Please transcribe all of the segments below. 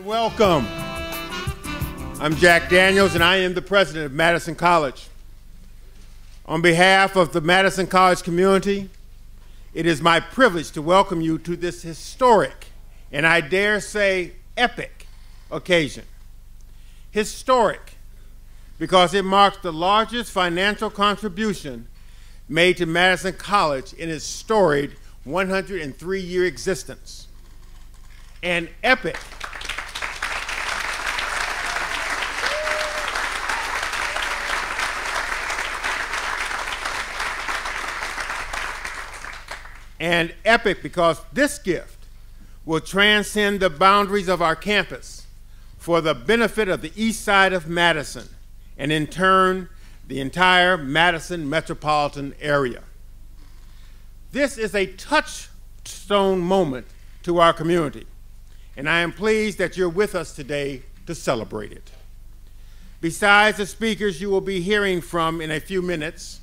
Welcome. I'm Jack Daniels, and I am the president of Madison College. On behalf of the Madison College community, it is my privilege to welcome you to this historic, and I dare say epic, occasion. Historic because it marks the largest financial contribution made to Madison College in its storied 103-year existence. And epic because this gift will transcend the boundaries of our campus for the benefit of the east side of Madison, and in turn, the entire Madison metropolitan area. This is a touchstone moment to our community, and I am pleased that you're with us today to celebrate it. Besides the speakers you will be hearing from in a few minutes,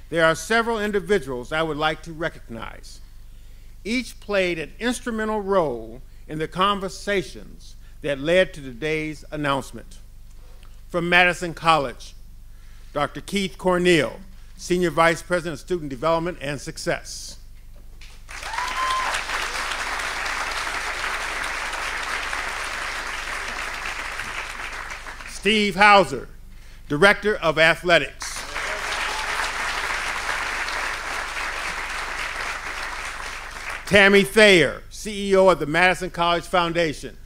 there are several individuals I would like to recognize. Each played an instrumental role in the conversations that led to today's announcement. From Madison College, Dr. Keith Cornell, Senior Vice President of Student Development and Success. Steve Hauser, Director of Athletics. Tammy Thayer, CEO of the Madison College Foundation.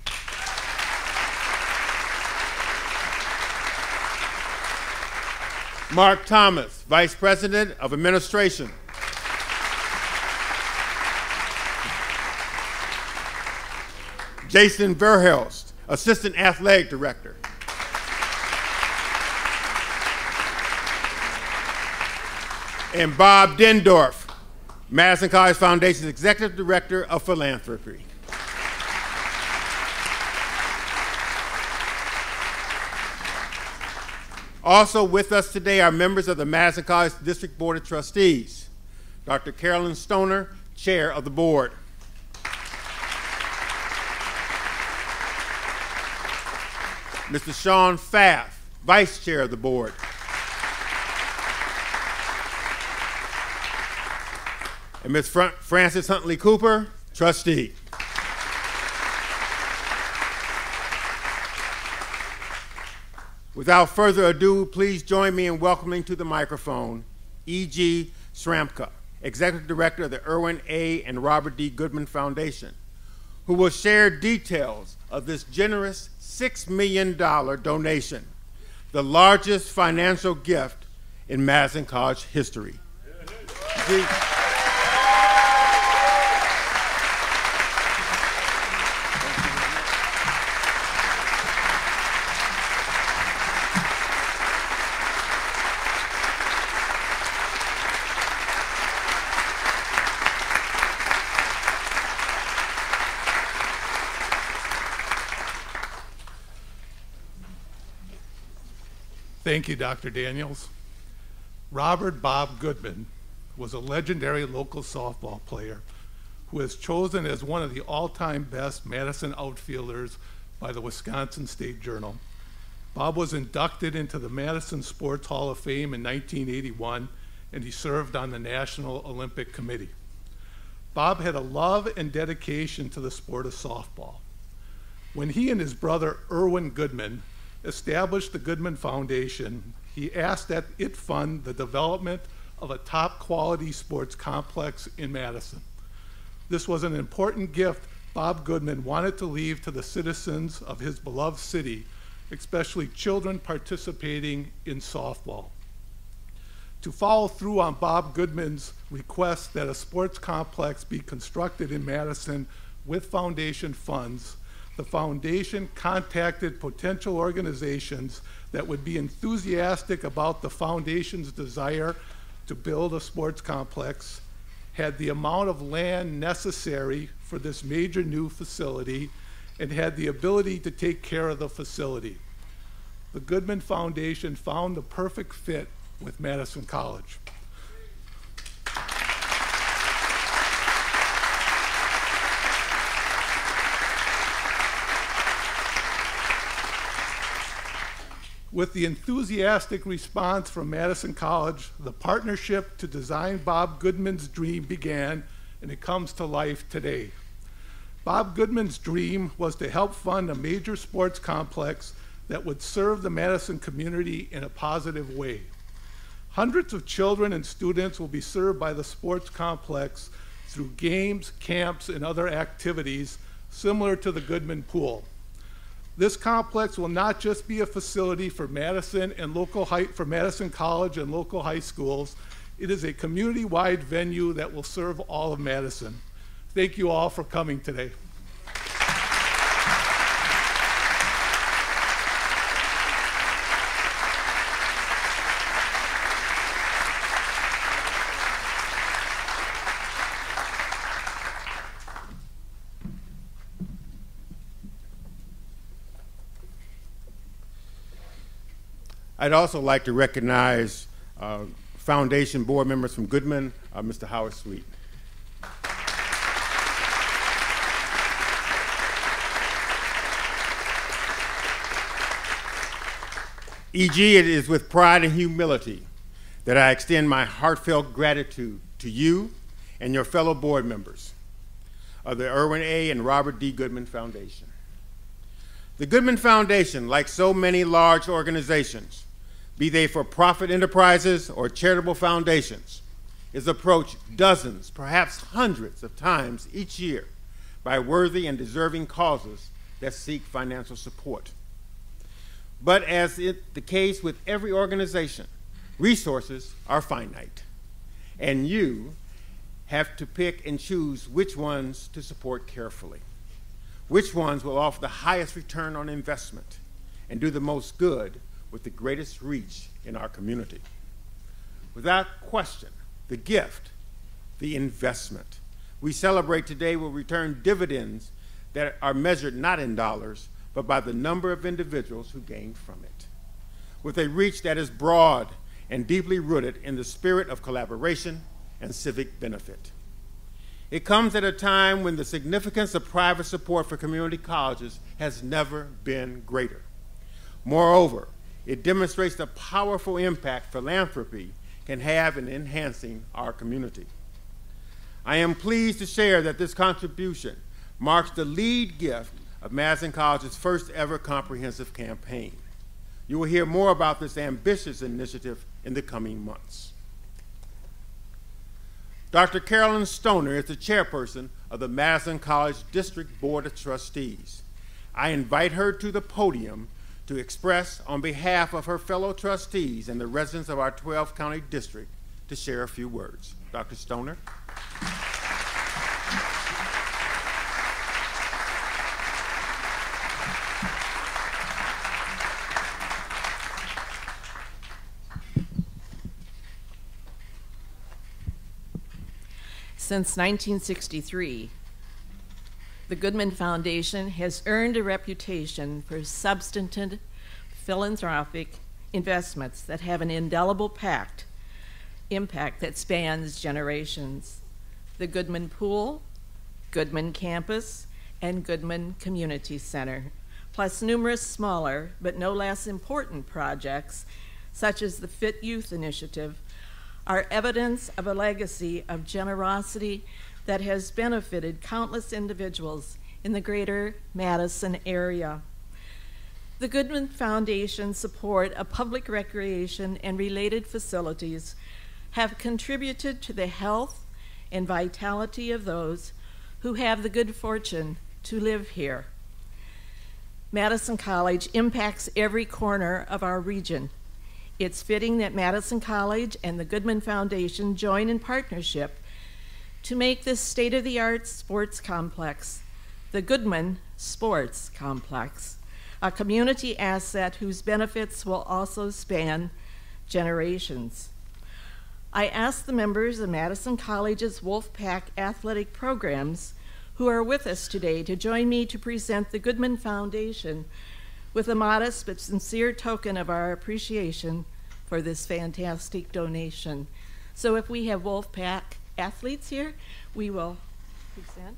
Mark Thomas, Vice President of Administration. Jason Verhelst, Assistant Athletic Director. And Bob Dendorf, Madison College Foundation's Executive Director of Philanthropy. Also with us today are members of the Madison College District Board of Trustees. Dr. Carolyn Stoner, Chair of the Board. Mr. Sean Pfaff, Vice Chair of the Board. And Ms. Frances Huntley Cooper, Trustee. Without further ado, please join me in welcoming to the microphone E.G. Shramka, Executive Director of the Irwin A. and Robert D. Goodman Foundation, who will share details of this generous $6 million donation, the largest financial gift in Madison College history. Thank you, Dr. Daniels. Robert Bob Goodman was a legendary local softball player who was chosen as one of the all-time best Madison outfielders by the Wisconsin State Journal. Bob was inducted into the Madison Sports Hall of Fame in 1981, and he served on the National Olympic Committee. Bob had a love and dedication to the sport of softball. When he and his brother Irwin Goodman established the Goodman Foundation, he asked that it fund the development of a top quality sports complex in Madison. This was an important gift Bob Goodman wanted to leave to the citizens of his beloved city, especially children participating in softball. To follow through on Bob Goodman's request that a sports complex be constructed in Madison with foundation funds, the foundation contacted potential organizations that would be enthusiastic about the foundation's desire to build a sports complex, had the amount of land necessary for this major new facility, and had the ability to take care of the facility. The Goodman Foundation found the perfect fit with Madison College. With the enthusiastic response from Madison College, the partnership to design Bob Goodman's dream began, and it comes to life today. Bob Goodman's dream was to help fund a major sports complex that would serve the Madison community in a positive way. Hundreds of children and students will be served by the sports complex through games, camps, and other activities similar to the Goodman pool. This complex will not just be a facility for Madison College and local high schools. It is a community-wide venue that will serve all of Madison. Thank you all for coming today. I'd also like to recognize Foundation board members from Goodman, Mr. Howard Sweet. E.G., it is with pride and humility that I extend my heartfelt gratitude to you and your fellow board members of the Irwin A. and Robert D. Goodman Foundation. The Goodman Foundation, like so many large organizations, be they for-profit enterprises or charitable foundations, is approached dozens, perhaps hundreds of times each year by worthy and deserving causes that seek financial support. But as is the case with every organization, resources are finite, and you have to pick and choose which ones to support carefully, which ones will offer the highest return on investment and do the most good with the greatest reach in our community. Without question, the gift, the investment we celebrate today will return dividends that are measured not in dollars, but by the number of individuals who gain from it, with a reach that is broad and deeply rooted in the spirit of collaboration and civic benefit. It comes at a time when the significance of private support for community colleges has never been greater. Moreover, it demonstrates the powerful impact philanthropy can have in enhancing our community. I am pleased to share that this contribution marks the lead gift of Madison College's first ever comprehensive campaign. You will hear more about this ambitious initiative in the coming months. Dr. Carolyn Stoner is the chairperson of the Madison College District Board of Trustees. I invite her to the podium to express on behalf of her fellow trustees and the residents of our 12th County District to share a few words. Dr. Stoner. Since 1963, the Goodman Foundation has earned a reputation for substantive philanthropic investments that have an indelible impact that spans generations. The Goodman Pool, Goodman Campus, and Goodman Community Center, plus numerous smaller but no less important projects, such as the Fit Youth Initiative, are evidence of a legacy of generosity that has benefited countless individuals in the greater Madison area. The Goodman Foundation support of public recreation and related facilities have contributed to the health and vitality of those who have the good fortune to live here. Madison College impacts every corner of our region. It's fitting that Madison College and the Goodman Foundation join in partnership to make this state-of-the-art sports complex, the Goodman Sports Complex, a community asset whose benefits will also span generations. I ask the members of Madison College's WolfPack athletic programs who are with us today to join me to present the Goodman Foundation with a modest but sincere token of our appreciation for this fantastic donation. So if we have WolfPack athletes here, we will present.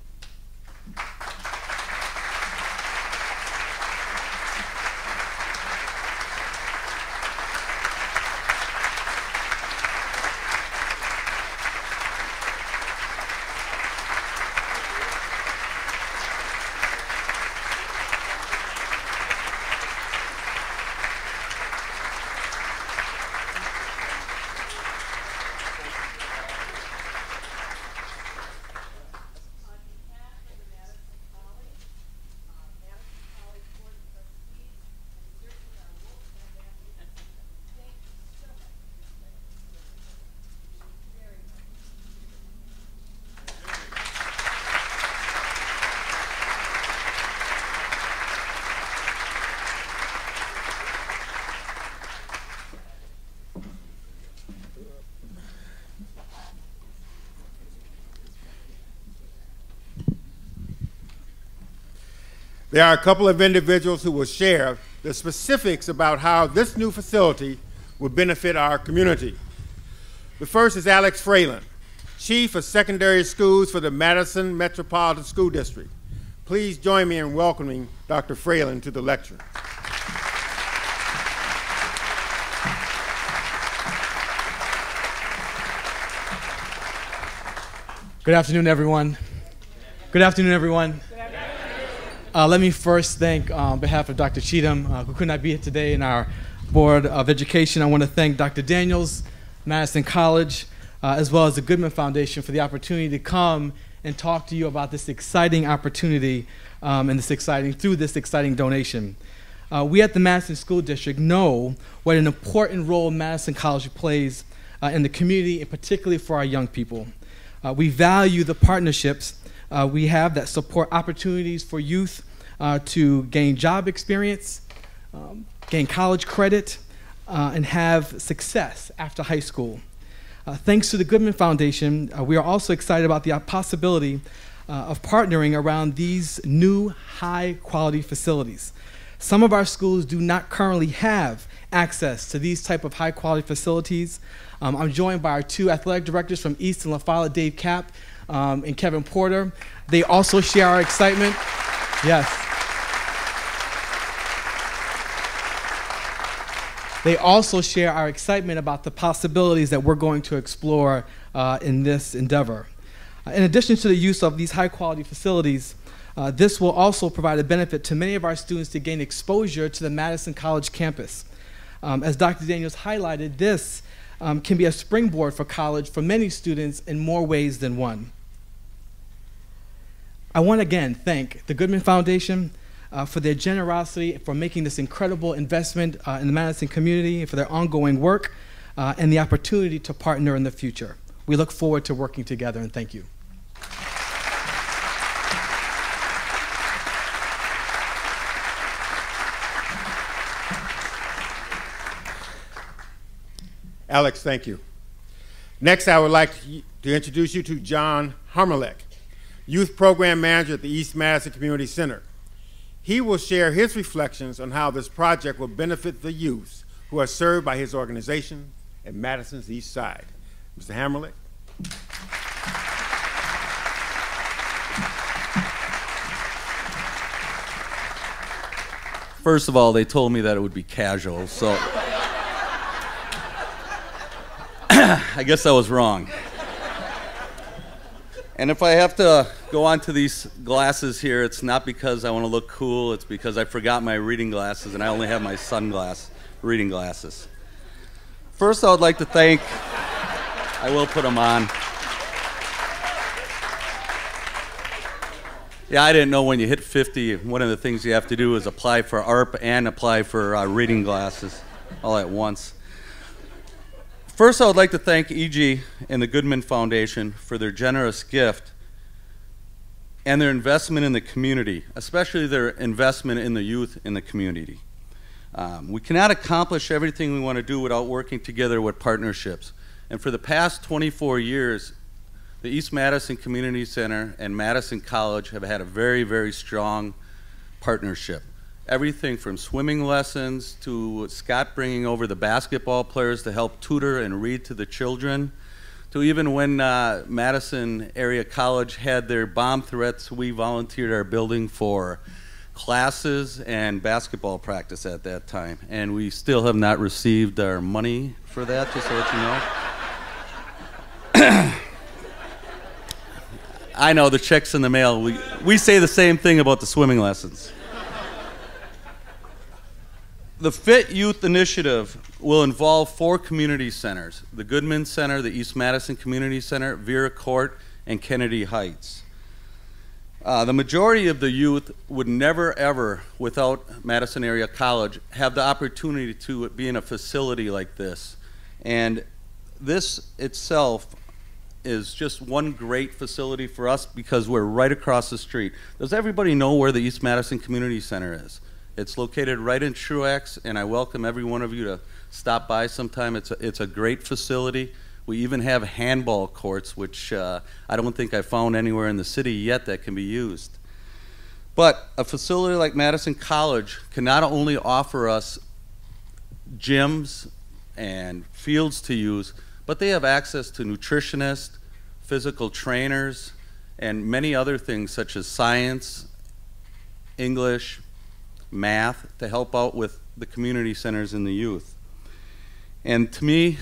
There are a couple of individuals who will share the specifics about how this new facility will benefit our community. The first is Alex Freeland, Chief of Secondary Schools for the Madison Metropolitan School District. Please join me in welcoming Dr. Freeland to the lecture. Good afternoon, everyone. Good afternoon, everyone. Let me first thank, on behalf of Dr. Cheatham, who could not be here today, in our Board of Education, I want to thank Dr. Daniels, Madison College, as well as the Goodman Foundation for the opportunity to come and talk to you about this exciting opportunity through this exciting donation. We at the Madison School District know what an important role Madison College plays in the community, and particularly for our young people. We value the partnerships we have that support opportunities for youth to gain job experience, gain college credit, and have success after high school. Thanks to the Goodman Foundation, we are also excited about the possibility of partnering around these new high-quality facilities. Some of our schools do not currently have access to these type of high-quality facilities. I'm joined by our two athletic directors from East and La Follette, Dave Kapp and Kevin Porter. They also share our excitement. Yes. They also share our excitement about the possibilities that we're going to explore in this endeavor. In addition to the use of these high-quality facilities, this will also provide a benefit to many of our students to gain exposure to the Madison College campus. As Dr. Daniels highlighted, this can be a springboard for college for many students in more ways than one. I want to again thank the Goodman Foundation for their generosity, for making this incredible investment in the Madison community, and for their ongoing work and the opportunity to partner in the future. We look forward to working together, and thank you. Alex, thank you. Next, I would like to introduce you to John Harmelek, Youth Program Manager at the East Madison Community Center. He will share his reflections on how this project will benefit the youth who are served by his organization at Madison's East Side. Mr. Harmelek. First of all, they told me that it would be casual, so I guess I was wrong. And if I have to go on to these glasses here, it's not because I want to look cool, it's because I forgot my reading glasses and I only have my reading glasses. First, I would like to thank, I will put them on. Yeah, I didn't know when you hit 50, one of the things you have to do is apply for ARP and apply for reading glasses all at once. First, I would like to thank EG and the Goodman Foundation for their generous gift and their investment in the community, especially their investment in the youth in the community. We cannot accomplish everything we want to do without working together with partnerships. And for the past 24 years, the East Madison Community Center and Madison College have had a very, very strong partnership. Everything from swimming lessons to Scott bringing over the basketball players to help tutor and read to the children, to even when Madison Area College had their bomb threats, we volunteered our building for classes and basketball practice at that time. And we still have not received our money for that, just to let you know. I know, the check's in the mail. We say the same thing about the swimming lessons. The Fit Youth Initiative will involve 4 community centers: the Goodman Center, the East Madison Community Center, Vera Court, and Kennedy Heights. The majority of the youth would never ever, without Madison Area College, have the opportunity to be in a facility like this. And this itself is just one great facility for us because we're right across the street. Does everybody know where the East Madison Community Center is? It's located right in Truax, and I welcome every one of you to stop by sometime. It's a great facility. We even have handball courts, which I don't think I found anywhere in the city yet that can be used. But a facility like Madison College can not only offer us gyms and fields to use, but they have access to nutritionists, physical trainers, and many other things such as science, English, math, to help out with the community centers and the youth. And to me,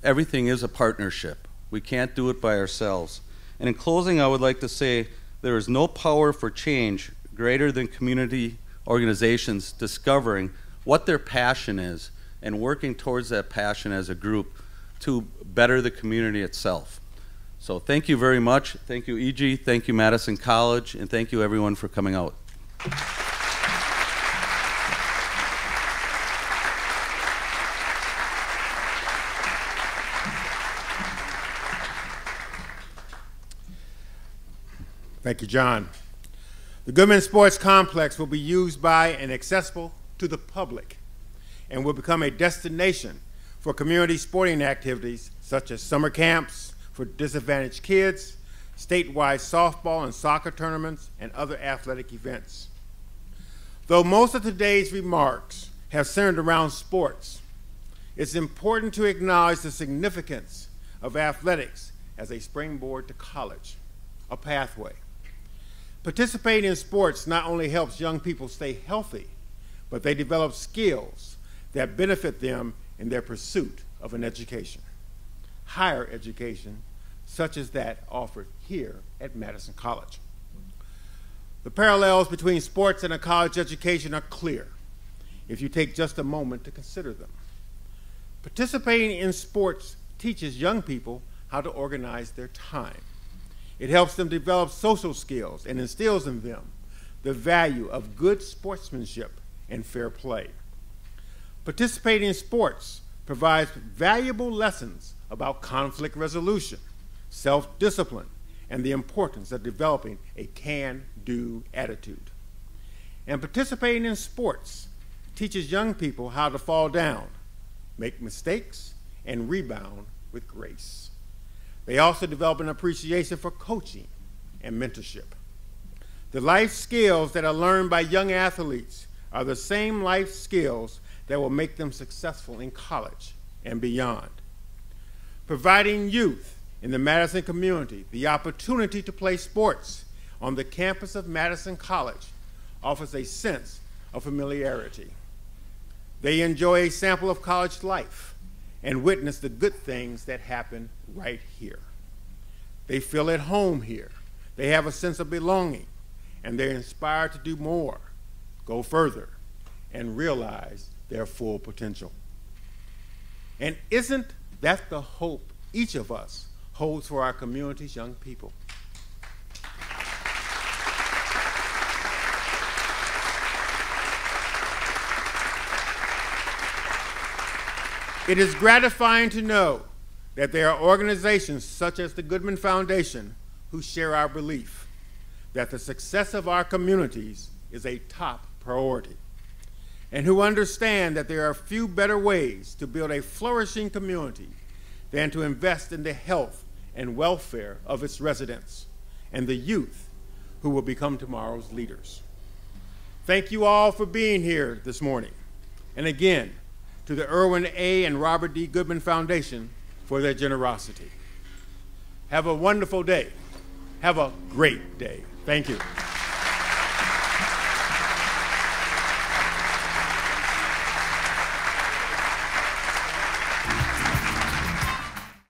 everything is a partnership. We can't do it by ourselves. And in closing, I would like to say there is no power for change greater than community organizations discovering what their passion is and working towards that passion as a group to better the community itself. So thank you very much. Thank you, E.G., thank you, Madison College, and thank you, everyone, for coming out. Thank you, John. The Goodman Sports Complex will be used by and accessible to the public and will become a destination for community sporting activities such as summer camps for disadvantaged kids, statewide softball and soccer tournaments, and other athletic events. Though most of today's remarks have centered around sports, it's important to acknowledge the significance of athletics as a springboard to college, a pathway. Participating in sports not only helps young people stay healthy, but they develop skills that benefit them in their pursuit of an education, higher education, such as that offered here at Madison College. The parallels between sports and a college education are clear if you take just a moment to consider them. Participating in sports teaches young people how to organize their time. It helps them develop social skills and instills in them the value of good sportsmanship and fair play. Participating in sports provides valuable lessons about conflict resolution, self-discipline, and the importance of developing a can-do attitude. And participating in sports teaches young people how to fall down, make mistakes, and rebound with grace. They also develop an appreciation for coaching and mentorship. The life skills that are learned by young athletes are the same life skills that will make them successful in college and beyond. Providing youth in the Madison community the opportunity to play sports on the campus of Madison College offers a sense of familiarity. They enjoy a sample of college life and witness the good things that happen right here. They feel at home here. They have a sense of belonging, and they're inspired to do more, go further, and realize their full potential. And isn't that the hope each of us holds for our community's young people? It is gratifying to know that there are organizations such as the Goodman Foundation who share our belief that the success of our communities is a top priority, and who understand that there are few better ways to build a flourishing community than to invest in the health and welfare of its residents and the youth who will become tomorrow's leaders. Thank you all for being here this morning. And again, to the Irwin A. and Robert D. Goodman Foundation for their generosity. Have a wonderful day. Have a great day. Thank you.